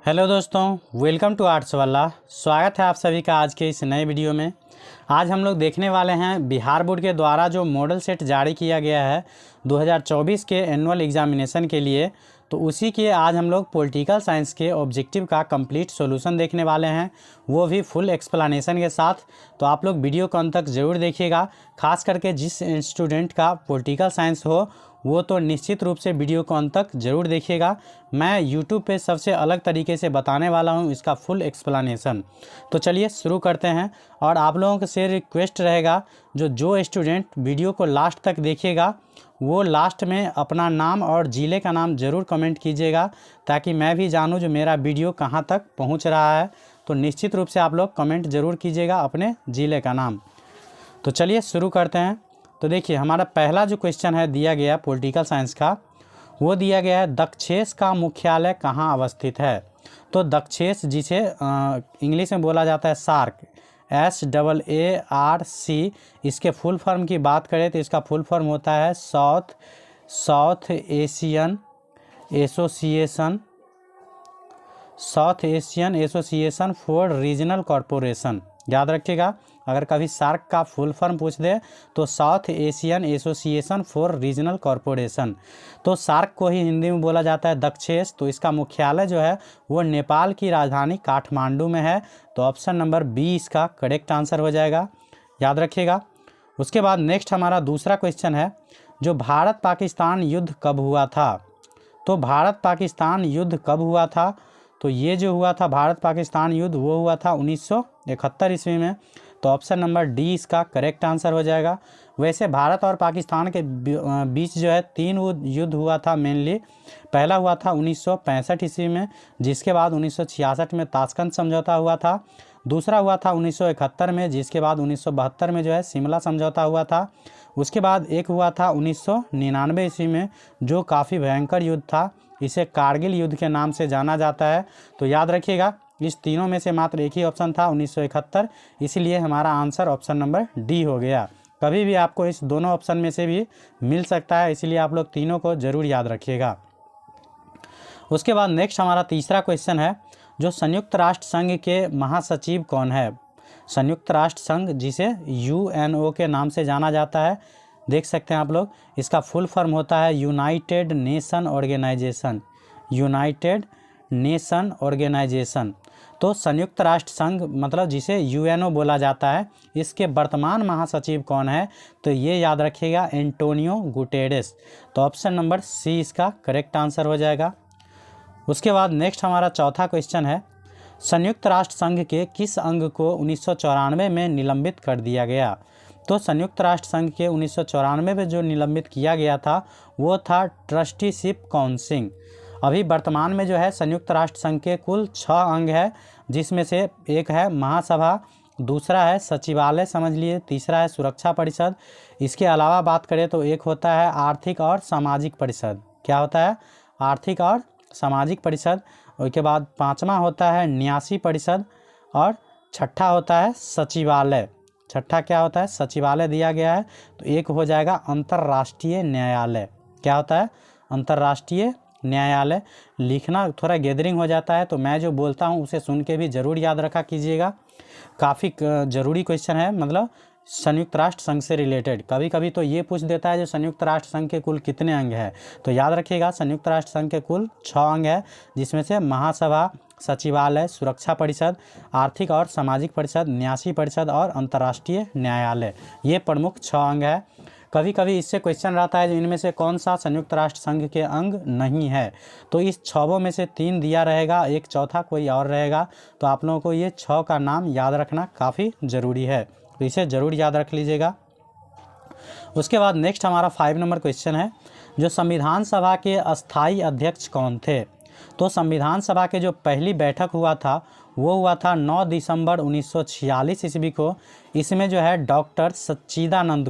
Hello दोस्तों, welcome to arts वाला। स्वागत है आप सभी का आज के इस नए वीडियो में। आज हम लोग देखने वाले हैं बिहार बोर्ड के द्वारा जो मॉडल सेट जारी किया गया है 2024 के एनुअल एग्जामिनेशन के लिए, तो उसी के आज हम लोग पॉलिटिकल साइंस के ऑब्जेक्टिव का कंप्लीट सॉल्यूशन देखने वाले हैं, वो भी फुल एक्सप्लेनेशन के साथ। तो आप लोग वीडियो को अंत तक ज़रूर देखिएगा। खास करके जिस स्टूडेंट का पॉलिटिकल साइंस हो वो तो निश्चित रूप से वीडियो को अंत तक ज़रूर देखिएगा। मैं यूट्यूब पे सबसे अलग तरीके से बताने वाला हूँ इसका फुल एक्सप्लेनेशन। तो चलिए शुरू करते हैं। और आप लोगों से रिक्वेस्ट रहेगा, जो स्टूडेंट वीडियो को लास्ट तक देखिएगा वो लास्ट में अपना नाम और ज़िले का नाम ज़रूर कमेंट कीजिएगा, ताकि मैं भी जानूँ जो मेरा वीडियो कहाँ तक पहुँच रहा है। तो निश्चित रूप से आप लोग कमेंट ज़रूर कीजिएगा अपने ज़िले का नाम। तो चलिए शुरू करते हैं। तो देखिए, हमारा पहला जो क्वेश्चन है दिया गया पॉलिटिकल साइंस का, वो दिया गया है दक्षेस का मुख्यालय कहाँ अवस्थित है। तो दक्षेस, जिसे इंग्लिश में बोला जाता है सार्क, SAARC, इसके फुल फॉर्म की बात करें तो इसका फुल फॉर्म होता है south Asian association for regional corporation. याद रखिएगा, अगर कभी सार्क का फुल फॉर्म पूछ दे तो south Asian association for regional corporation. तो सार्क को ही हिंदी में बोला जाता है दक्षेस। तो इसका मुख्यालय जो है वो नेपाल की राजधानी काठमांडू में है। तो ऑप्शन नंबर बी इसका करेक्ट आंसर हो जाएगा, याद रखिएगा। उसके बाद नेक्स्ट हमारा दूसरा क्वेश्चन है, जो भारत पाकिस्तान युद्ध कब हुआ था। तो भारत पाकिस्तान युद्ध कब हुआ था, तो ये जो हुआ था भारत पाकिस्तान युद्ध वो हुआ था 1971 ईस्वी में। तो ऑप्शन नंबर डी इसका करेक्ट आंसर हो जाएगा। वैसे भारत और पाकिस्तान के बीच जो है 3 युद्ध हुआ था मेनली। पहला हुआ था 1965 ईस्वी में, जिसके बाद 1966 में ताशकंद समझौता हुआ था। दूसरा हुआ था 1971 में, जिसके बाद 1972 में जो है शिमला समझौता हुआ था। उसके बाद एक हुआ था 1999 ईस्वी में, जो काफ़ी भयंकर युद्ध था। इसे कारगिल युद्ध के नाम से जाना जाता है। तो याद रखिएगा, इस तीनों में से मात्र एक ही ऑप्शन था 1971, इसीलिए हमारा आंसर ऑप्शन नंबर डी हो गया। कभी भी आपको इस दोनों ऑप्शन में से भी मिल सकता है, इसीलिए आप लोग तीनों को ज़रूर याद रखिएगा। उसके बाद नेक्स्ट हमारा तीसरा क्वेश्चन है, जो संयुक्त राष्ट्र संघ के महासचिव कौन है। संयुक्त राष्ट्र संघ, जिसे UNO के नाम से जाना जाता है, देख सकते हैं आप लोग, इसका फुल फॉर्म होता है यूनाइटेड नेशन ऑर्गेनाइजेशन। तो संयुक्त राष्ट्र संघ मतलब जिसे UNO बोला जाता है, इसके वर्तमान महासचिव कौन है, तो ये याद रखिएगा एंटोनियो गुटेरेस। तो ऑप्शन नंबर सी इसका करेक्ट आंसर हो जाएगा। उसके बाद नेक्स्ट हमारा चौथा क्वेश्चन है, संयुक्त राष्ट्र संघ के किस अंग को 1994 में निलंबित कर दिया गया। तो संयुक्त राष्ट्र संघ के 1994 में जो निलंबित किया गया था वो था ट्रस्टीशिप काउंसिल। अभी वर्तमान में जो है संयुक्त राष्ट्र संघ के कुल 6 अंग है, जिसमें से एक है महासभा, दूसरा है सचिवालय समझ लिए, तीसरा है सुरक्षा परिषद। इसके अलावा बात करें तो एक होता है आर्थिक और सामाजिक परिषद। क्या होता है? आर्थिक और सामाजिक परिषद। उसके बाद 5वां होता है न्यासी परिषद, और छठा होता है सचिवालय। छठा क्या होता है? सचिवालय दिया गया है। तो एक हो जाएगा अंतर्राष्ट्रीय न्यायालय। क्या होता है? अंतर्राष्ट्रीय न्यायालय। लिखना थोड़ा गैदरिंग हो जाता है, तो मैं जो बोलता हूँ उसे सुन के भी ज़रूर याद रखा कीजिएगा। काफ़ी ज़रूरी क्वेश्चन है, मतलब संयुक्त राष्ट्र संघ से रिलेटेड। कभी कभी तो ये पूछ देता है जो संयुक्त राष्ट्र संघ के कुल कितने अंग हैं। तो याद रखिएगा, संयुक्त राष्ट्र संघ के कुल 6 अंग है, जिसमें से महासभा, सचिवालय, सुरक्षा परिषद, आर्थिक और सामाजिक परिषद, न्यासी परिषद और अंतर्राष्ट्रीय न्यायालय, ये प्रमुख 6 अंग है। कभी कभी इससे क्वेश्चन रहता है इनमें से कौन सा संयुक्त राष्ट्र संघ के अंग नहीं है। तो इस 6 में से 3 दिया रहेगा, एक चौथा कोई और रहेगा। तो आप लोगों को ये 6 का नाम याद रखना काफ़ी ज़रूरी है, तो इसे ज़रूर याद रख लीजिएगा। उसके बाद नेक्स्ट हमारा 5 नंबर क्वेश्चन है, जो संविधान सभा के अस्थाई अध्यक्ष कौन थे। तो संविधान सभा के जो पहली बैठक हुआ था वो हुआ था 9 दिसंबर 1946 ईस्वी को। इसमें जो है डॉक्टर सच्चिदानंद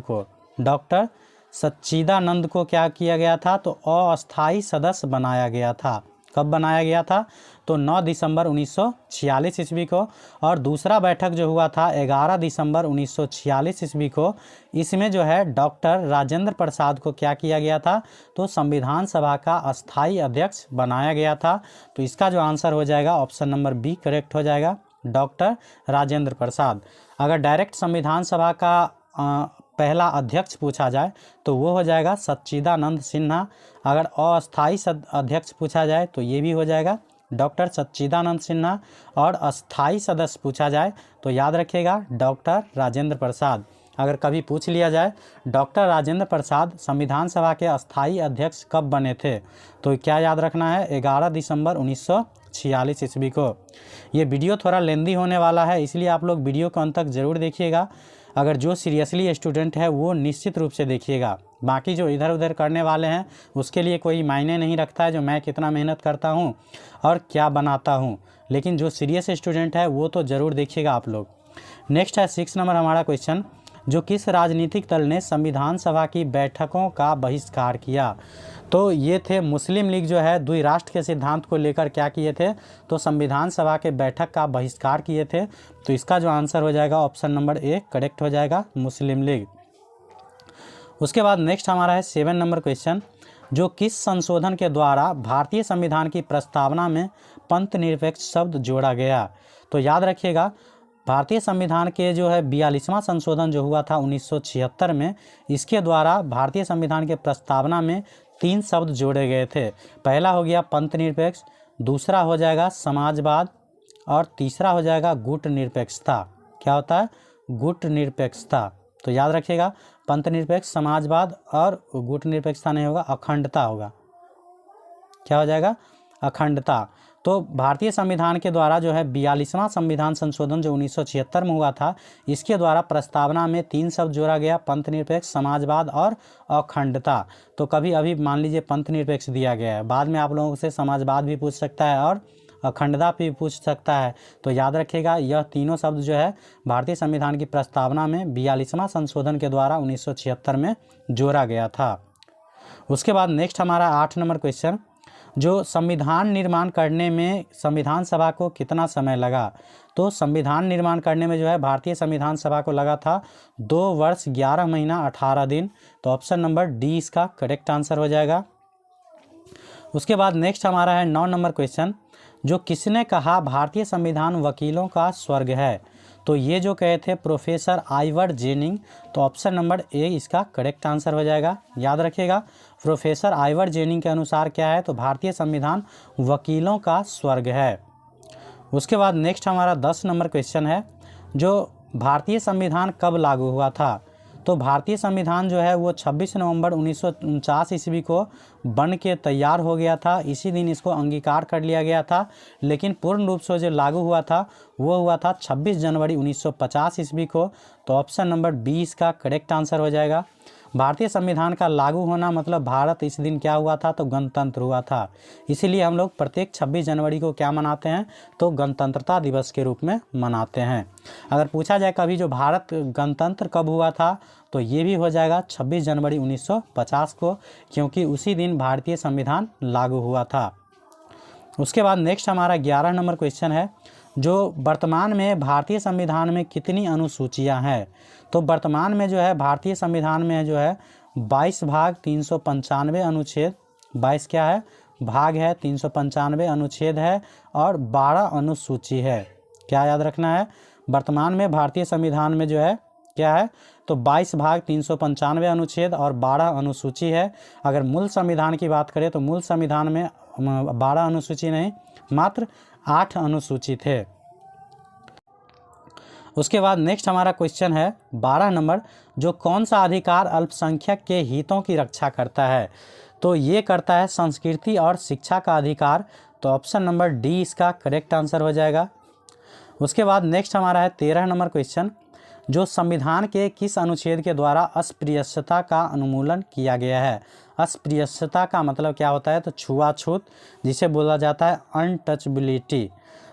को क्या किया गया था, तो अस्थाई सदस्य बनाया गया था। कब बनाया गया था? तो 9 दिसंबर 1946 ईस्वी को। और दूसरा बैठक जो हुआ था 11 दिसंबर 1946 ईस्वी को। इसमें जो है डॉक्टर राजेंद्र प्रसाद को क्या किया गया था? तो संविधान सभा का अस्थाई अध्यक्ष बनाया गया था। तो इसका जो आंसर हो जाएगा ऑप्शन नंबर बी करेक्ट हो जाएगा, डॉक्टर राजेंद्र प्रसाद। अगर डायरेक्ट संविधान सभा का पहला अध्यक्ष पूछा जाए तो वो हो जाएगा सच्चिदानंद सिन्हा। अगर अस्थाई अध्यक्ष पूछा जाए तो ये भी हो जाएगा डॉक्टर सच्चिदानंद सिन्हा। और अस्थाई सदस्य पूछा जाए तो याद रखिएगा डॉक्टर राजेंद्र प्रसाद। अगर कभी पूछ लिया जाए डॉक्टर राजेंद्र प्रसाद संविधान सभा के अस्थाई अध्यक्ष कब बने थे, तो क्या याद रखना है? 11 दिसंबर 1946 ईस्वी को। ये वीडियो थोड़ा लेंदी होने वाला है, इसलिए आप लोग वीडियो को अंत तक ज़रूर देखिएगा। अगर जो सीरियसली स्टूडेंट है वो निश्चित रूप से देखिएगा। बाकी जो इधर उधर करने वाले हैं उसके लिए कोई मायने नहीं रखता है जो मैं कितना मेहनत करता हूँ और क्या बनाता हूँ, लेकिन जो सीरियस स्टूडेंट है वो तो ज़रूर देखिएगा आप लोग। नेक्स्ट है 6 नंबर हमारा क्वेश्चन, जो किस राजनीतिक दल ने संविधान सभा की बैठकों का बहिष्कार किया? तो ये थे मुस्लिम लीग जो है द्विराष्ट्र के सिद्धांत को लेकर क्या किए थे? तो संविधान सभा के बैठक का बहिष्कार किए थे। तो इसका जो आंसर हो जाएगा ऑप्शन नंबर ए करेक्ट हो जाएगा, मुस्लिम लीग। उसके बाद नेक्स्ट हमारा है 7 नंबर क्वेश्चन, जो किस संशोधन के द्वारा भारतीय संविधान की प्रस्तावना में पंथ निरपेक्ष शब्द जोड़ा गया? तो याद रखिएगा भारतीय संविधान के जो है 42वां संशोधन जो हुआ था 1976 में, इसके द्वारा भारतीय संविधान के प्रस्तावना में 3 शब्द जोड़े गए थे। पहला हो गया पंथ निरपेक्ष, दूसरा हो जाएगा समाजवाद और तीसरा हो जाएगा गुट निरपेक्षता। क्या होता है? गुट निरपेक्षता। तो याद रखिएगा पंथ निरपेक्ष, समाजवाद और गुट निरपेक्षता नहीं होगा, अखंडता होगा। क्या हो जाएगा? अखंडता। तो भारतीय संविधान के द्वारा जो है 42वां संविधान संशोधन जो 1976 में हुआ था, इसके द्वारा प्रस्तावना में 3 शब्द जोड़ा गया, पंथ निरपेक्ष, समाजवाद और अखंडता। तो कभी अभी मान लीजिए पंथ निरपेक्ष दिया गया है, बाद में आप लोगों से समाजवाद भी पूछ सकता है और अखंडता भी पूछ सकता है। तो याद रखिएगा यह तीनों शब्द जो है भारतीय संविधान की प्रस्तावना में 42वां संशोधन के द्वारा 1976 में जोड़ा गया था। उसके बाद नेक्स्ट हमारा 8 नंबर क्वेश्चन, जो संविधान निर्माण करने में संविधान सभा को कितना समय लगा? तो संविधान निर्माण करने में जो है भारतीय संविधान सभा को लगा था 2 वर्ष 11 महीना 18 दिन। तो ऑप्शन नंबर डी इसका करेक्ट आंसर हो जाएगा। उसके बाद नेक्स्ट हमारा है 9 नंबर क्वेश्चन, जो किसने कहा भारतीय संविधान वकीलों का स्वर्ग है? तो ये जो कहे थे प्रोफेसर आइवर जेनिंग। तो ऑप्शन नंबर ए इसका करेक्ट आंसर हो जाएगा। याद रखिएगा प्रोफेसर आइवर जेनिंग के अनुसार क्या है? तो भारतीय संविधान वकीलों का स्वर्ग है। उसके बाद नेक्स्ट हमारा 10 नंबर क्वेश्चन है, जो भारतीय संविधान कब लागू हुआ था? तो भारतीय संविधान जो है वो 26 नवंबर 1949 ईस्वी को बन के तैयार हो गया था। इसी दिन इसको अंगीकार कर लिया गया था, लेकिन पूर्ण रूप से जो लागू हुआ था वो हुआ था 26 जनवरी 1950 ईस्वी को। तो ऑप्शन नंबर बी इसका करेक्ट आंसर हो जाएगा। भारतीय संविधान का लागू होना मतलब भारत इस दिन क्या हुआ था? तो गणतंत्र हुआ था। इसीलिए हम लोग प्रत्येक 26 जनवरी को क्या मनाते हैं? तो गणतंत्रता दिवस के रूप में मनाते हैं। अगर पूछा जाए कभी जो भारत गणतंत्र कब हुआ था, तो ये भी हो जाएगा 26 जनवरी 1950 को, क्योंकि उसी दिन भारतीय संविधान लागू हुआ था। उसके बाद नेक्स्ट हमारा 11 नंबर क्वेश्चन है, जो वर्तमान में भारतीय संविधान में कितनी अनुसूचियां हैं? तो वर्तमान में जो है भारतीय संविधान में जो है 22 भाग 395 अनुच्छेद, 22 क्या है? भाग है, 395 अनुच्छेद है और 12 अनुसूची है। क्या याद रखना है? वर्तमान में भारतीय संविधान में जो है क्या है? तो 22 भाग 395 अनुच्छेद और 12 अनुसूची है। अगर मूल संविधान की बात करें तो मूल संविधान में 12 अनुसूची नहीं, मात्र 8 अनुसूची थे। उसके बाद नेक्स्ट हमारा क्वेश्चन है 12 नंबर, जो कौन सा अधिकार अल्पसंख्यक के हितों की रक्षा करता है? तो ये करता है संस्कृति और शिक्षा का अधिकार। तो ऑप्शन नंबर डी इसका करेक्ट आंसर हो जाएगा। उसके बाद नेक्स्ट हमारा है 13 नंबर क्वेश्चन, जो संविधान के किस अनुच्छेद के द्वारा अस्पृश्यता का उन्मूलन किया गया है? अस्पृश्यता का मतलब क्या होता है? तो छुआछूत, जिसे बोला जाता है अनटचबिलिटी।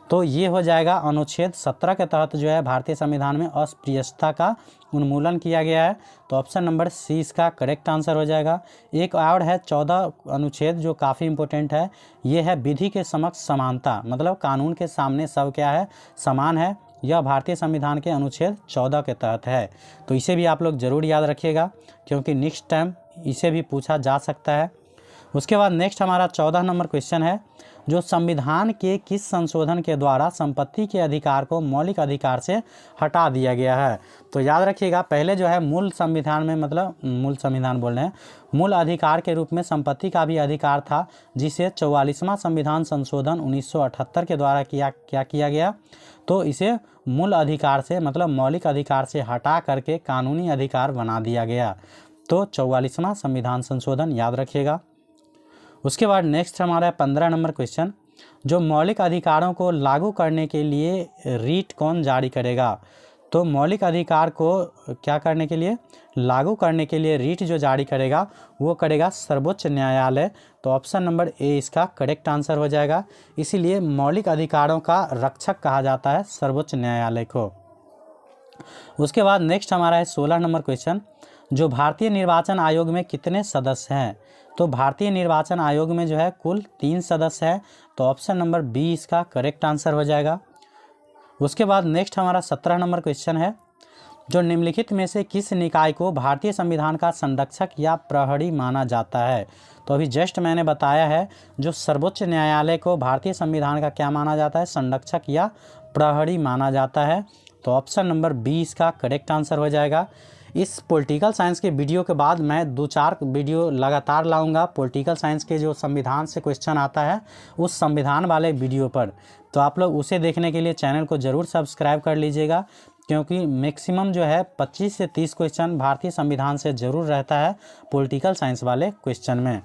तो ये हो जाएगा अनुच्छेद 17 के तहत जो है भारतीय संविधान में अस्पृश्यता का उन्मूलन किया गया है। तो ऑप्शन नंबर सी इसका करेक्ट आंसर हो जाएगा। एक और है 14 अनुच्छेद जो काफ़ी इंपॉर्टेंट है, ये है विधि के समक्ष समानता, मतलब कानून के सामने सब क्या है, समान है। यह भारतीय संविधान के अनुच्छेद 14 के तहत है। तो इसे भी आप लोग ज़रूर याद रखिएगा, क्योंकि नेक्स्ट टाइम इसे भी पूछा जा सकता है। उसके बाद नेक्स्ट हमारा 14 नंबर क्वेश्चन है, जो संविधान के किस संशोधन के द्वारा संपत्ति के अधिकार को मौलिक अधिकार से हटा दिया गया है। तो याद रखिएगा, पहले जो है मूल संविधान में, मतलब मूल संविधान बोल रहे हैं, मूल अधिकार के रूप में संपत्ति का भी अधिकार था, जिसे 44वां संविधान संशोधन 1978 के द्वारा क्या किया गया, तो इसे मूल अधिकार से, मतलब मौलिक अधिकार से हटा करके कानूनी अधिकार बना दिया गया। तो 44वां संविधान संशोधन याद रखिएगा। उसके बाद नेक्स्ट हमारा 15 नंबर क्वेश्चन, जो मौलिक अधिकारों को लागू करने के लिए रीट कौन जारी करेगा। तो मौलिक अधिकार को क्या करने के लिए, लागू करने के लिए रीट जो जारी करेगा वो करेगा सर्वोच्च न्यायालय। तो ऑप्शन नंबर ए इसका करेक्ट आंसर हो जाएगा। इसीलिए मौलिक अधिकारों का रक्षक कहा जाता है सर्वोच्च न्यायालय को। उसके बाद नेक्स्ट हमारा है 16 नंबर क्वेश्चन, जो भारतीय निर्वाचन आयोग में कितने सदस्य हैं। तो भारतीय निर्वाचन आयोग में जो है कुल 3 सदस्य हैं। तो ऑप्शन नंबर बी इसका करेक्ट आंसर हो जाएगा। उसके बाद नेक्स्ट हमारा 17 नंबर क्वेश्चन है, जो निम्नलिखित में से किस निकाय को भारतीय संविधान का संरक्षक या प्रहरी माना जाता है। तो अभी जस्ट मैंने बताया है, जो सर्वोच्च न्यायालय को भारतीय संविधान का क्या माना जाता है, संरक्षक या प्रहरी माना जाता है। तो ऑप्शन नंबर बी इसका करेक्ट आंसर हो जाएगा। इस पॉलिटिकल साइंस के वीडियो के बाद मैं 2-4 वीडियो लगातार लाऊंगा पॉलिटिकल साइंस के, जो संविधान से क्वेश्चन आता है उस संविधान वाले वीडियो पर। तो आप लोग उसे देखने के लिए चैनल को ज़रूर सब्सक्राइब कर लीजिएगा, क्योंकि मैक्सिमम जो है 25 से 30 क्वेश्चन भारतीय संविधान से ज़रूर रहता है पॉलिटिकल साइंस वाले क्वेश्चन में।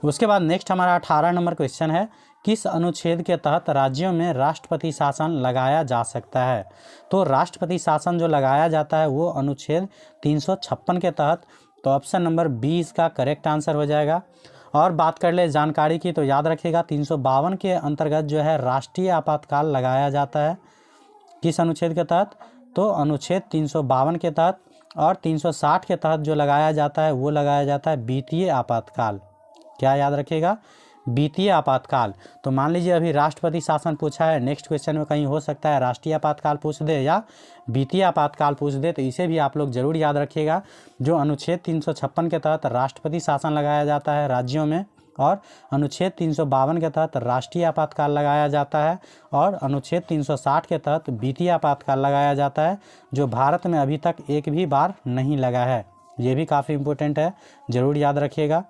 उसके बाद नेक्स्ट हमारा 18 नंबर क्वेश्चन है, किस अनुच्छेद के तहत राज्यों में राष्ट्रपति शासन लगाया जा सकता है। तो राष्ट्रपति शासन जो लगाया जाता है वो अनुच्छेद 356 के तहत। तो ऑप्शन नंबर बी इसका करेक्ट आंसर हो जाएगा। और बात कर ले जानकारी की, तो याद रखिएगा 352 के अंतर्गत जो है राष्ट्रीय आपातकाल लगाया जाता है। किस अनुच्छेद के तहत, तो अनुच्छेद 352 के तहत। और 360 के तहत जो लगाया जाता है वो लगाया जाता है वित्तीय आपातकाल। क्या याद रखिएगा, वित्तीय आपातकाल। तो मान लीजिए अभी राष्ट्रपति शासन पूछा है, नेक्स्ट क्वेश्चन में कहीं हो सकता है राष्ट्रीय आपातकाल पूछ दे या वित्तीय आपातकाल पूछ दे, तो इसे भी आप लोग जरूर याद रखिएगा। जो अनुच्छेद 356 के तहत राष्ट्रपति शासन लगाया जाता है राज्यों में, और अनुच्छेद 352 के तहत राष्ट्रीय आपातकाल लगाया जाता है, और अनुच्छेद 360 के तहत वित्तीय आपातकाल लगाया जाता है, जो भारत में अभी तक एक भी बार नहीं लगा है। ये भी काफ़ी इंपॉर्टेंट है, ज़रूर याद रखिएगा।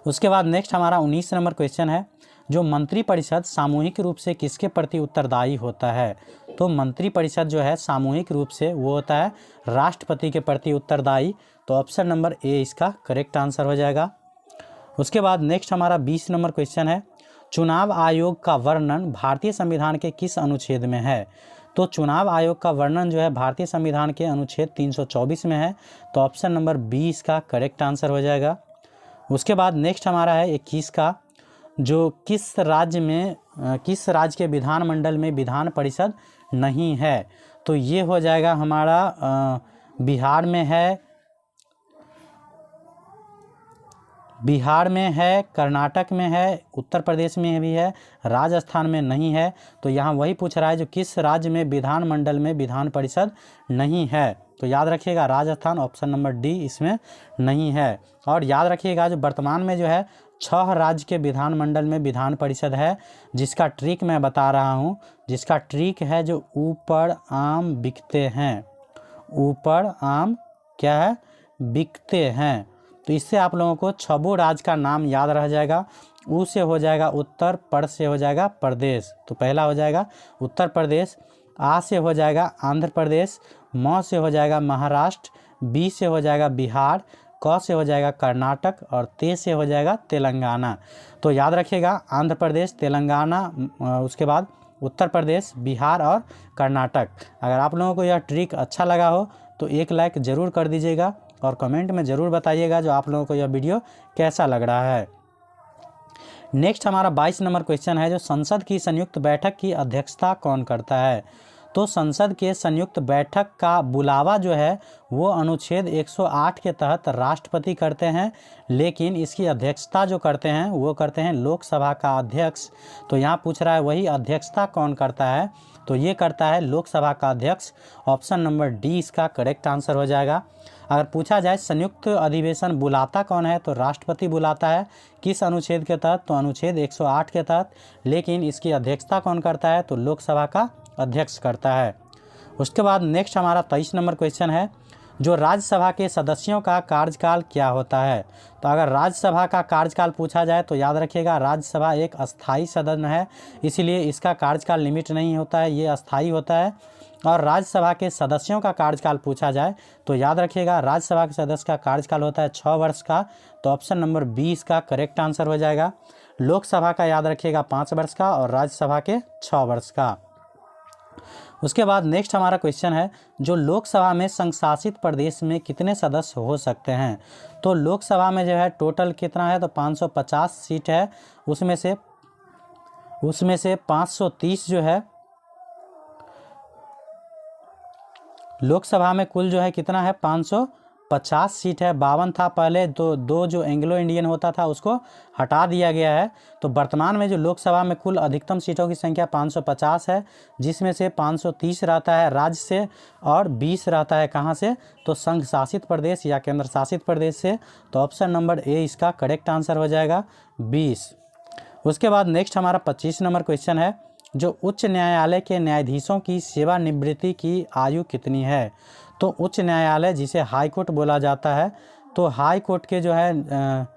उसके बाद नेक्स्ट हमारा 19 नंबर क्वेश्चन है, जो मंत्रिपरिषद सामूहिक रूप से किसके प्रति उत्तरदायी होता है। तो मंत्रिपरिषद जो है सामूहिक रूप से वो होता है राष्ट्रपति के प्रति उत्तरदायी। तो ऑप्शन नंबर ए इसका करेक्ट आंसर हो जाएगा। उसके बाद नेक्स्ट हमारा 20 नंबर क्वेश्चन है, चुनाव आयोग का वर्णन भारतीय संविधान के किस अनुच्छेद में है। तो चुनाव आयोग का वर्णन जो है भारतीय संविधान के अनुच्छेद 324 में है। तो ऑप्शन नंबर बी इसका करेक्ट आंसर हो जाएगा। उसके बाद नेक्स्ट हमारा है 21 का, जो किस राज्य के विधानमंडल में विधान परिषद नहीं है। तो ये हो जाएगा हमारा बिहार में है, कर्नाटक में है, उत्तर प्रदेश में भी है, राजस्थान में नहीं है। तो यहाँ वही पूछ रहा है जो किस राज्य में विधानमंडल में विधान परिषद नहीं है। तो याद रखिएगा राजस्थान, ऑप्शन नंबर डी इसमें नहीं है। और याद रखिएगा जो वर्तमान में जो है 6 राज्य के विधानमंडल में विधान परिषद है, जिसका ट्रिक मैं बता रहा हूँ। जिसका ट्रिक है जो ऊपर आम बिकते हैं, ऊपर आम क्या है, बिकते हैं। तो इससे आप लोगों को 6 राज्य का नाम याद रह जाएगा। ऊ से हो जाएगा उत्तर, पर से हो जाएगा प्रदेश। तो पहला हो जाएगा उत्तर प्रदेश, आ से हो जाएगा आंध्र प्रदेश, म से हो जाएगा महाराष्ट्र, बी से हो जाएगा बिहार, क से हो जाएगा कर्नाटक, और ते से हो जाएगा तेलंगाना। तो याद रखिएगा आंध्र प्रदेश, तेलंगाना, उसके बाद उत्तर प्रदेश, बिहार और कर्नाटक। अगर आप लोगों को यह ट्रिक अच्छा लगा हो तो एक लाइक ज़रूर कर दीजिएगा, और कमेंट में ज़रूर बताइएगा जो आप लोगों को यह वीडियो कैसा लग रहा है। नेक्स्ट हमारा 22 नंबर क्वेश्चन है, जो संसद की संयुक्त बैठक की अध्यक्षता कौन करता है। तो संसद के संयुक्त बैठक का बुलावा जो है वो अनुच्छेद 108 के तहत राष्ट्रपति करते हैं, लेकिन इसकी अध्यक्षता जो करते हैं वो करते हैं लोकसभा का अध्यक्ष। तो यहाँ पूछ रहा है वही अध्यक्षता कौन करता है, तो ये करता है लोकसभा का अध्यक्ष। ऑप्शन नंबर डी इसका करेक्ट आंसर हो जाएगा। अगर पूछा जाए संयुक्त अधिवेशन बुलाता कौन है, तो राष्ट्रपति बुलाता है। किस अनुच्छेद के तहत, तो अनुच्छेद 108 के तहत, लेकिन इसकी अध्यक्षता कौन करता है, तो लोकसभा का अध्यक्ष करता है। उसके बाद नेक्स्ट हमारा 23 नंबर क्वेश्चन है, जो राज्यसभा के सदस्यों का कार्यकाल क्या होता है। तो अगर राज्यसभा का कार्यकाल पूछा जाए तो याद रखिएगा राज्यसभा एक अस्थाई सदन है, इसीलिए इसका कार्यकाल लिमिट नहीं होता है, ये अस्थाई होता है। और राज्यसभा के सदस्यों का कार्यकाल पूछा जाए तो याद रखिएगा राज्यसभा के सदस्य का कार्यकाल होता है 6 वर्ष का। तो ऑप्शन नंबर 20 का करेक्ट आंसर हो जाएगा। लोकसभा का याद रखिएगा 5 वर्ष का और राज्यसभा के 6 वर्ष का। उसके बाद नेक्स्ट हमारा क्वेश्चन है, जो लोकसभा में संघ शासित प्रदेश में कितने सदस्य हो सकते हैं। तो लोकसभा में जो है टोटल कितना है, तो 550 सीट है, उसमें से 530 जो है लोकसभा में कुल जो है कितना है 550 सीट है। 52 था पहले, दो जो एंग्लो इंडियन होता था उसको हटा दिया गया है। तो वर्तमान में जो लोकसभा में कुल अधिकतम सीटों की संख्या 550 है, जिसमें से 530 रहता है राज्य से और 20 रहता है कहाँ से, तो संघ शासित प्रदेश या केंद्र शासित प्रदेश से। तो ऑप्शन नंबर ए इसका करेक्ट आंसर हो जाएगा 20। उसके बाद नेक्स्ट हमारा 25 नंबर क्वेश्चन है, जो उच्च न्यायालय के न्यायाधीशों की सेवानिवृत्ति की आयु कितनी है। तो उच्च न्यायालय जिसे हाई कोर्ट बोला जाता है, तो हाई कोर्ट के जो है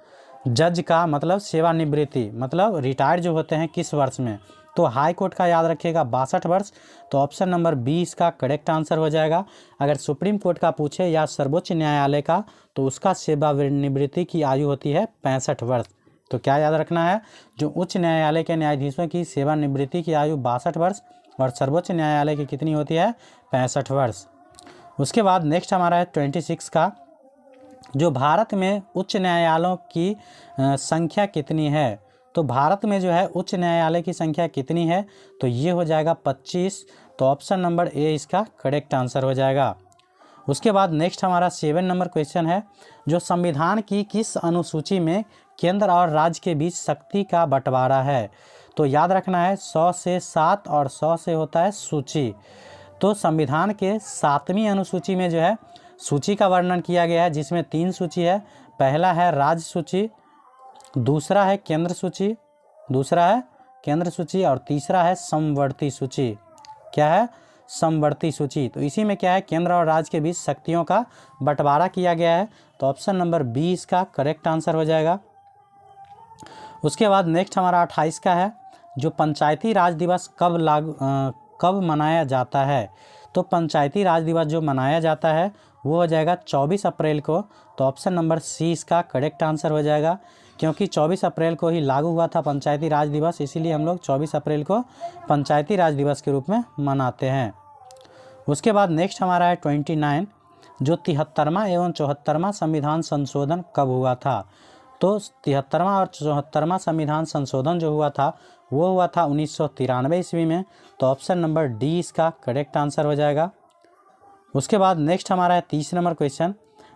जज का मतलब सेवानिवृत्ति मतलब रिटायर्ड जो होते हैं किस वर्ष में, तो हाई कोर्ट का याद रखिएगा 62 वर्ष। तो ऑप्शन नंबर 20 का करेक्ट आंसर हो जाएगा। अगर सुप्रीम कोर्ट का पूछे या सर्वोच्च न्यायालय का, तो उसका सेवानिवृत्ति की आयु होती है 65 वर्ष। तो क्या याद रखना है, जो उच्च न्यायालय के न्यायाधीशों की सेवानिवृत्ति की आयु 62 वर्ष और सर्वोच्च न्यायालय की कितनी होती है 65 वर्ष। उसके बाद नेक्स्ट हमारा है 26 का, जो भारत में उच्च न्यायालयों की संख्या कितनी है। तो भारत में जो है उच्च न्यायालय की संख्या कितनी है, तो ये हो जाएगा 25। तो ऑप्शन नंबर ए इसका करेक्ट आंसर हो जाएगा। उसके बाद नेक्स्ट हमारा 7 नंबर क्वेश्चन है, जो संविधान की किस अनुसूची में केंद्र और राज्य के बीच शक्ति का बंटवारा है। तो याद रखना है 100 से 7 और 100 से होता है सूची। तो संविधान के 7वीं अनुसूची में जो है सूची का वर्णन किया गया है, जिसमें 3 सूची है। पहला है राज्य सूची, दूसरा है केंद्र सूची और तीसरा है समवर्ती सूची। क्या है, समवर्ती सूची। तो इसी में क्या है, केंद्र और राज्य के बीच शक्तियों का बंटवारा किया गया है। तो ऑप्शन नंबर 20 का करेक्ट आंसर हो जाएगा। उसके बाद नेक्स्ट हमारा 28 का है, जो पंचायती राज दिवस कब मनाया जाता है। तो पंचायती राज दिवस जो मनाया जाता है वो हो जाएगा 24 अप्रैल को। तो ऑप्शन नंबर सी इसका करेक्ट आंसर हो जाएगा, क्योंकि 24 अप्रैल को ही लागू हुआ था पंचायती राज दिवस, इसीलिए हम लोग 24 अप्रैल को पंचायती राज दिवस के रूप में मनाते हैं। उसके बाद नेक्स्ट हमारा है 29, जो 73वां एवं 74वां संविधान संशोधन कब हुआ था। तो 73वां और 74वां संविधान संशोधन जो हुआ था वो हुआ था 1993 ईस्वी में। तो ऑप्शन नंबर डी इसका करेक्ट आंसर हो जाएगा। उसके बाद नेक्स्ट हमारा है 30 नंबर क्वेश्चन,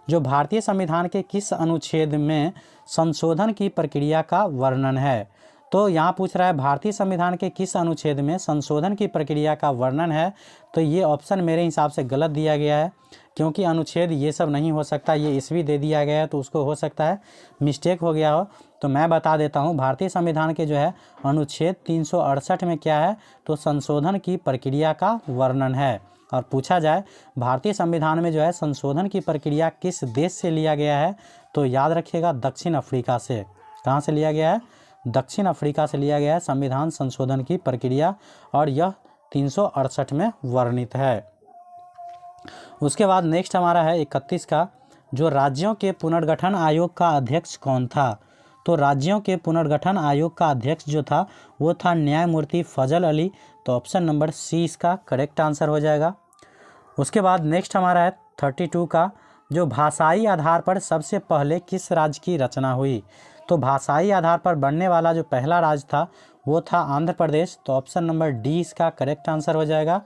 जो भारतीय संविधान के किस अनुच्छेद में संशोधन की प्रक्रिया का वर्णन है। तो यहाँ पूछ रहा है भारतीय संविधान के किस अनुच्छेद में संशोधन की प्रक्रिया का वर्णन है। तो ये ऑप्शन मेरे हिसाब से गलत दिया गया है, क्योंकि अनुच्छेद ये सब नहीं हो सकता, ये ईस्वी दे दिया गया है, तो उसको हो सकता है मिस्टेक हो गया हो। तो मैं बता देता हूँ, भारतीय संविधान के जो है अनुच्छेद 368 में क्या है, तो संशोधन की प्रक्रिया का वर्णन है। और पूछा जाए भारतीय संविधान में जो है संशोधन की प्रक्रिया किस देश से लिया गया है, तो याद रखिएगा दक्षिण अफ्रीका से। कहाँ से लिया गया है, दक्षिण अफ्रीका से लिया गया है संविधान संशोधन की प्रक्रिया, और यह 368 में वर्णित है। उसके बाद नेक्स्ट हमारा है 31 का, जो राज्यों के पुनर्गठन आयोग का अध्यक्ष कौन था। तो राज्यों के पुनर्गठन आयोग का अध्यक्ष जो था वो था न्यायमूर्ति फजल अली। तो ऑप्शन नंबर सी इसका करेक्ट आंसर हो जाएगा। उसके बाद नेक्स्ट हमारा है 32 का, जो भाषाई आधार पर सबसे पहले किस राज्य की रचना हुई। तो भाषाई आधार पर बढ़ने वाला जो पहला राज्य था वो था आंध्र प्रदेश। तो ऑप्शन नंबर डी इसका करेक्ट आंसर हो जाएगा।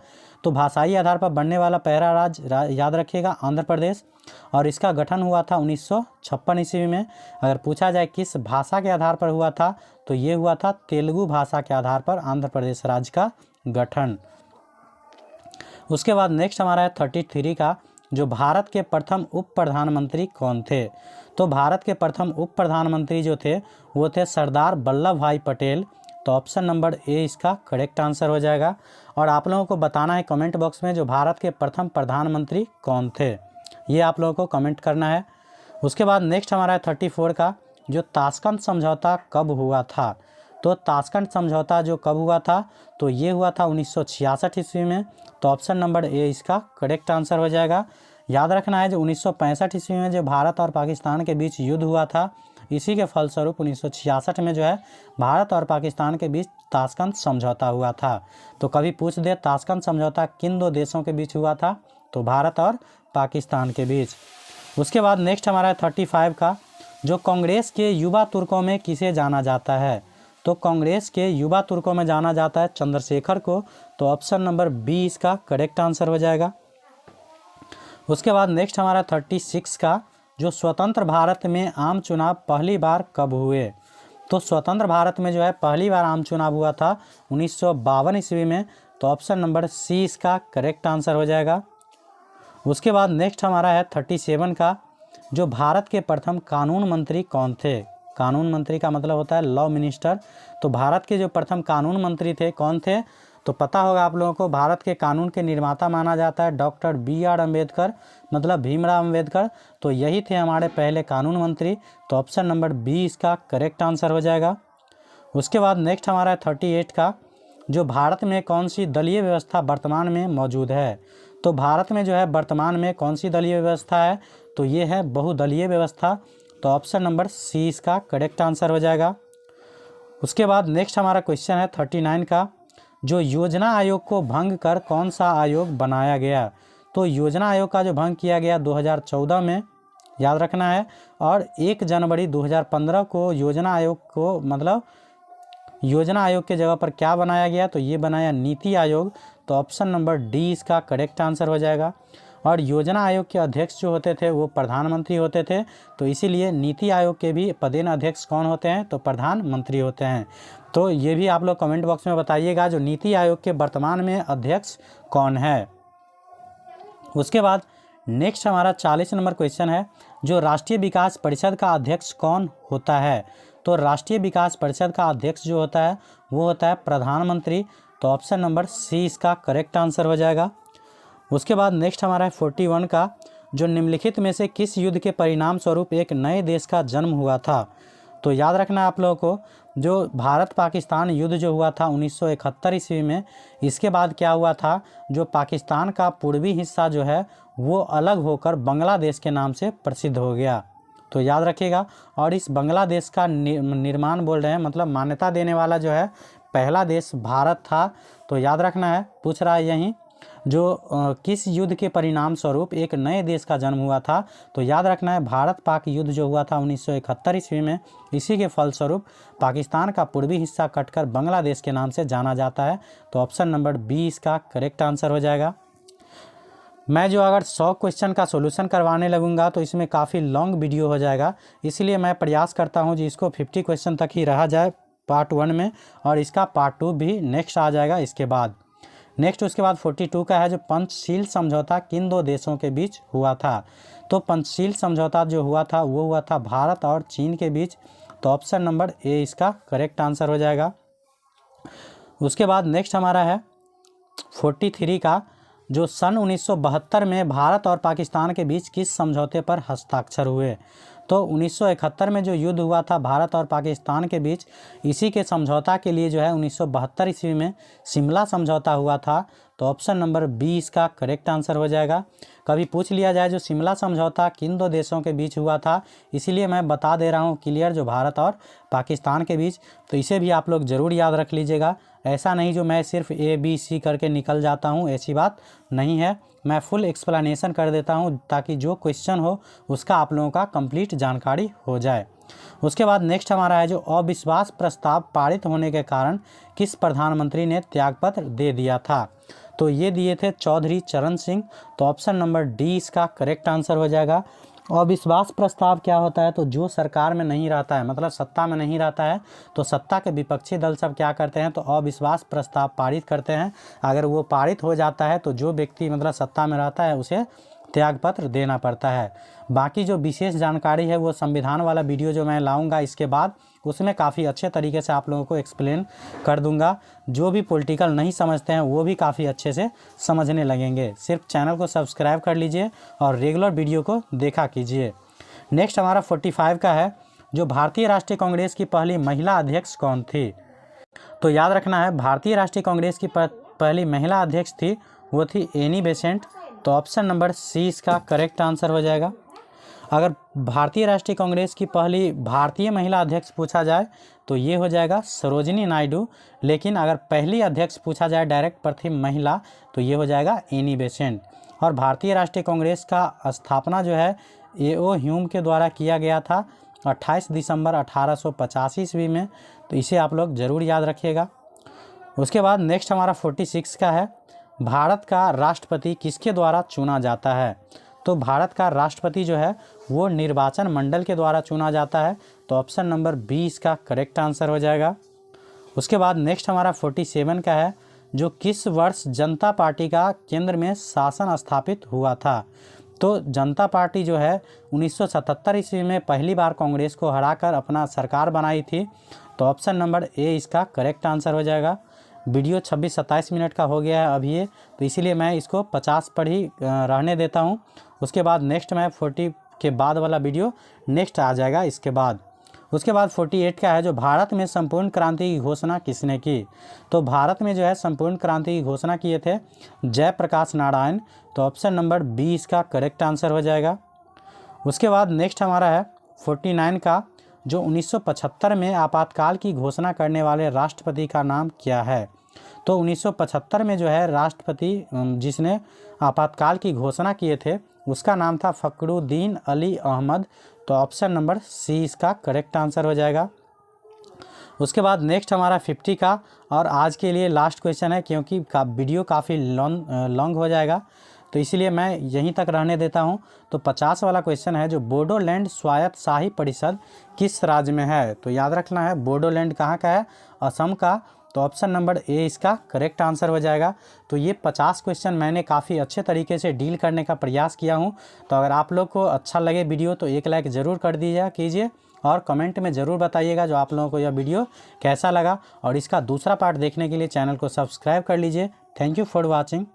तो भाषाई आधार पर बढ़ने वाला पहला राज्य याद रखिएगा आंध्र प्रदेश, और इसका गठन हुआ था 1956 ईस्वी में। अगर पूछा जाए किस भाषा के आधार पर हुआ था तो ये हुआ था तेलुगु भाषा के आधार पर आंध्र प्रदेश राज्य का गठन। उसके बाद नेक्स्ट हमारा है 33 का, जो भारत के प्रथम उप प्रधानमंत्री कौन थे। तो भारत के प्रथम उप प्रधानमंत्री जो थे वो थे सरदार वल्लभ भाई पटेल। तो ऑप्शन नंबर ए इसका करेक्ट आंसर हो जाएगा। और आप लोगों को बताना है कमेंट बॉक्स में जो भारत के प्रथम प्रधानमंत्री कौन थे, ये आप लोगों को कमेंट करना है। उसके बाद नेक्स्ट हमारा है 34 का, जो ताशकंद समझौता कब हुआ था। तो ताशकंद समझौता जो कब हुआ था तो ये हुआ था 1966 ईस्वी में। तो ऑप्शन नंबर ए इसका करेक्ट आंसर हो जाएगा। याद रखना है जो 1965 ईस्वी में जो भारत और पाकिस्तान के बीच युद्ध हुआ था, इसी के फलस्वरूप 1966 में जो है भारत और पाकिस्तान के बीच ताशकंद समझौता हुआ था। तो कभी पूछ दे ताशकंद समझौता किन दो देशों के बीच हुआ था, तो भारत और पाकिस्तान के बीच। उसके बाद नेक्स्ट हमारा है 35 का, जो कांग्रेस के युवा तुर्कों में किसे जाना जाता है। तो कांग्रेस के युवा तुर्कों में जाना जाता है चंद्रशेखर को। तो ऑप्शन नंबर बी इसका करेक्ट आंसर हो जाएगा। उसके बाद नेक्स्ट हमारा 36 का, जो स्वतंत्र भारत में आम चुनाव पहली बार कब हुए। तो स्वतंत्र भारत में जो है पहली बार आम चुनाव हुआ था 1952 ईस्वी में। तो ऑप्शन नंबर सी इसका करेक्ट आंसर हो जाएगा। उसके बाद नेक्स्ट हमारा है 37 का, जो भारत के प्रथम कानून मंत्री कौन थे। कानून मंत्री का मतलब होता है लॉ मिनिस्टर। तो भारत के जो प्रथम कानून मंत्री थे कौन थे, तो पता होगा आप लोगों को भारत के कानून के निर्माता माना जाता है डॉक्टर बी.आर. अम्बेडकर, मतलब भीमराव अम्बेडकर। तो यही थे हमारे पहले कानून मंत्री। तो ऑप्शन नंबर बी इसका करेक्ट आंसर हो जाएगा। उसके बाद नेक्स्ट हमारा है 38 का, जो भारत में कौन सी दलीय व्यवस्था वर्तमान में मौजूद है। तो भारत में जो है वर्तमान में कौन सी दलीय व्यवस्था है, तो ये है बहुदलीय व्यवस्था। तो ऑप्शन नंबर सी इसका करेक्ट आंसर हो जाएगा। उसके बाद नेक्स्ट हमारा क्वेश्चन है 39 का, जो योजना आयोग को भंग कर कौन सा आयोग बनाया गया। तो योजना आयोग का जो भंग किया गया 2014 में, याद रखना है। और 1 जनवरी 2015 को योजना आयोग को, मतलब योजना आयोग के जगह पर क्या बनाया गया, तो ये बनाया नीति आयोग। तो ऑप्शन नंबर डी इसका करेक्ट आंसर हो जाएगा। और योजना आयोग के अध्यक्ष जो होते थे वो प्रधानमंत्री होते थे। तो इसीलिए नीति आयोग के भी पदेन अध्यक्ष कौन होते हैं, तो प्रधानमंत्री होते हैं। तो ये भी आप लोग कमेंट बॉक्स में बताइएगा जो नीति आयोग के वर्तमान में अध्यक्ष कौन है। उसके बाद नेक्स्ट हमारा 40 नंबर क्वेश्चन है, जो राष्ट्रीय विकास परिषद का अध्यक्ष कौन होता है। तो राष्ट्रीय विकास परिषद का अध्यक्ष जो होता है वो होता है प्रधानमंत्री। तो ऑप्शन नंबर सी इसका करेक्ट आंसर हो जाएगा। उसके बाद नेक्स्ट हमारा है 41 का, जो निम्नलिखित में से किस युद्ध के परिणाम स्वरूप एक नए देश का जन्म हुआ था। तो याद रखना है आप लोगों को, जो भारत पाकिस्तान युद्ध जो हुआ था 1971 ईस्वी में, इसके बाद क्या हुआ था, जो पाकिस्तान का पूर्वी हिस्सा जो है वो अलग होकर बांग्लादेश के नाम से प्रसिद्ध हो गया। तो याद रखिएगा। और इस बांग्लादेश का निर्माण बोल रहे हैं, मतलब मान्यता देने वाला जो है पहला देश भारत था। तो याद रखना है, पूछ रहा है यहीं जो किस युद्ध के परिणाम स्वरूप एक नए देश का जन्म हुआ था। तो याद रखना है भारत पाक युद्ध जो हुआ था 1971 ईस्वी में, इसी के फलस्वरूप पाकिस्तान का पूर्वी हिस्सा कटकर बांग्लादेश के नाम से जाना जाता है। तो ऑप्शन नंबर बी इसका करेक्ट आंसर हो जाएगा। मैं जो अगर 100 क्वेश्चन का सॉल्यूशन करवाने लगूंगा तो इसमें काफ़ी लॉन्ग वीडियो हो जाएगा, इसलिए मैं प्रयास करता हूं जी इसको 50 क्वेश्चन तक ही रहा जाए पार्ट 1 में, और इसका पार्ट 2 भी नेक्स्ट आ जाएगा इसके बाद। नेक्स्ट उसके बाद 42 का है, जो पंचशील समझौता किन दो देशों के बीच हुआ था। तो पंचशील समझौता जो हुआ था वो हुआ था भारत और चीन के बीच। तो ऑप्शन नंबर ए इसका करेक्ट आंसर हो जाएगा। उसके बाद नेक्स्ट हमारा है 43 का, जो सन 1972 में भारत और पाकिस्तान के बीच किस समझौते पर हस्ताक्षर हुए। तो 1971 में जो युद्ध हुआ था भारत और पाकिस्तान के बीच, इसी के समझौता के लिए जो है 1972 ईस्वी में शिमला समझौता हुआ था। तो ऑप्शन नंबर बी इसका करेक्ट आंसर हो जाएगा। कभी पूछ लिया जाए जो शिमला समझौता किन दो देशों के बीच हुआ था, इसीलिए मैं बता दे रहा हूँ क्लियर, जो भारत और पाकिस्तान के बीच। तो इसे भी आप लोग ज़रूर याद रख लीजिएगा। ऐसा नहीं जो मैं सिर्फ ए बी सी करके निकल जाता हूँ, ऐसी बात नहीं है। मैं फुल एक्सप्लेनेशन कर देता हूँ ताकि जो क्वेश्चन हो उसका आप लोगों का कंप्लीट जानकारी हो जाए। उसके बाद नेक्स्ट हमारा है जो अविश्वास प्रस्ताव पारित होने के कारण किस प्रधानमंत्री ने त्यागपत्र दे दिया था, तो ये दिए थे चौधरी चरण सिंह। तो ऑप्शन नंबर डी इसका करेक्ट आंसर हो जाएगा। अविश्वास प्रस्ताव क्या होता है, तो जो सरकार में नहीं रहता है, मतलब सत्ता में नहीं रहता है, तो सत्ता के विपक्षी दल सब क्या करते हैं, तो अविश्वास प्रस्ताव पारित करते हैं। अगर वो पारित हो जाता है तो जो व्यक्ति मतलब सत्ता में रहता है उसे त्यागपत्र देना पड़ता है। बाकी जो विशेष जानकारी है वो संविधान वाला वीडियो जो मैं लाऊंगा इसके बाद, उसमें काफ़ी अच्छे तरीके से आप लोगों को एक्सप्लेन कर दूंगा। जो भी पॉलिटिकल नहीं समझते हैं वो भी काफ़ी अच्छे से समझने लगेंगे। सिर्फ चैनल को सब्सक्राइब कर लीजिए और रेगुलर वीडियो को देखा कीजिए। नेक्स्ट हमारा 45 का है, जो भारतीय राष्ट्रीय कांग्रेस की पहली महिला अध्यक्ष कौन थी। तो याद रखना है, भारतीय राष्ट्रीय कांग्रेस की पहली महिला अध्यक्ष थी वो थी एनी बेसेंट। तो ऑप्शन नंबर सी इसका करेक्ट आंसर हो जाएगा। अगर भारतीय राष्ट्रीय कांग्रेस की पहली भारतीय महिला अध्यक्ष पूछा जाए तो ये हो जाएगा सरोजिनी नायडू, लेकिन अगर पहली अध्यक्ष पूछा जाए डायरेक्ट प्रथम महिला तो ये हो जाएगा एनी बेसेंट। और भारतीय राष्ट्रीय कांग्रेस का स्थापना जो है ए.ओ. ह्यूम के द्वारा किया गया था 28 दिसंबर 1885 ईस्वी में। तो इसे आप लोग ज़रूर याद रखिएगा। उसके बाद नेक्स्ट हमारा 46 का है, भारत का राष्ट्रपति किसके द्वारा चुना जाता है। तो भारत का राष्ट्रपति जो है वो निर्वाचन मंडल के द्वारा चुना जाता है। तो ऑप्शन नंबर बी इसका करेक्ट आंसर हो जाएगा। उसके बाद नेक्स्ट हमारा 47 का है, जो किस वर्ष जनता पार्टी का केंद्र में शासन स्थापित हुआ था। तो जनता पार्टी जो है 1977 ईस्वी में पहली बार कांग्रेस को हराकर अपना सरकार बनाई थी। तो ऑप्शन नंबर ए इसका करेक्ट आंसर हो जाएगा। वीडियो 26-27 मिनट का हो गया है अभी ये, तो इसीलिए मैं इसको 50 पर ही रहने देता हूँ। उसके बाद नेक्स्ट मैं 40 के बाद वाला वीडियो नेक्स्ट आ जाएगा इसके बाद। उसके बाद 48 का है, जो भारत में संपूर्ण क्रांति की घोषणा किसने की। तो भारत में जो है संपूर्ण क्रांति की घोषणा किए थे जयप्रकाश नारायण। तो ऑप्शन नंबर बी इसका करेक्ट आंसर हो जाएगा। उसके बाद नेक्स्ट हमारा है 49 का, जो 1975 में आपातकाल की घोषणा करने वाले राष्ट्रपति का नाम क्या है। तो 1975 में जो है राष्ट्रपति जिसने आपातकाल की घोषणा किए थे उसका नाम था फखरुद्दीन अली अहमद। तो ऑप्शन नंबर सी इसका करेक्ट आंसर हो जाएगा। उसके बाद नेक्स्ट हमारा 50 का और आज के लिए लास्ट क्वेश्चन है, क्योंकि वीडियो काफ़ी लॉन्ग हो जाएगा तो इसीलिए मैं यहीं तक रहने देता हूं। तो 50 वाला क्वेश्चन है, जो बोडोलैंड स्वायत्त शाही परिषद किस राज्य में है। तो याद रखना है बोडोलैंड कहाँ का है, असम का। तो ऑप्शन नंबर ए इसका करेक्ट आंसर हो जाएगा। तो ये 50 क्वेश्चन मैंने काफ़ी अच्छे तरीके से डील करने का प्रयास किया हूँ। तो अगर आप लोग को अच्छा लगे वीडियो तो एक लाइक ज़रूर कर कीजिए और कमेंट में ज़रूर बताइएगा जो आप लोगों को यह वीडियो कैसा लगा। और इसका दूसरा पार्ट देखने के लिए चैनल को सब्सक्राइब कर लीजिए। Thank you for watching.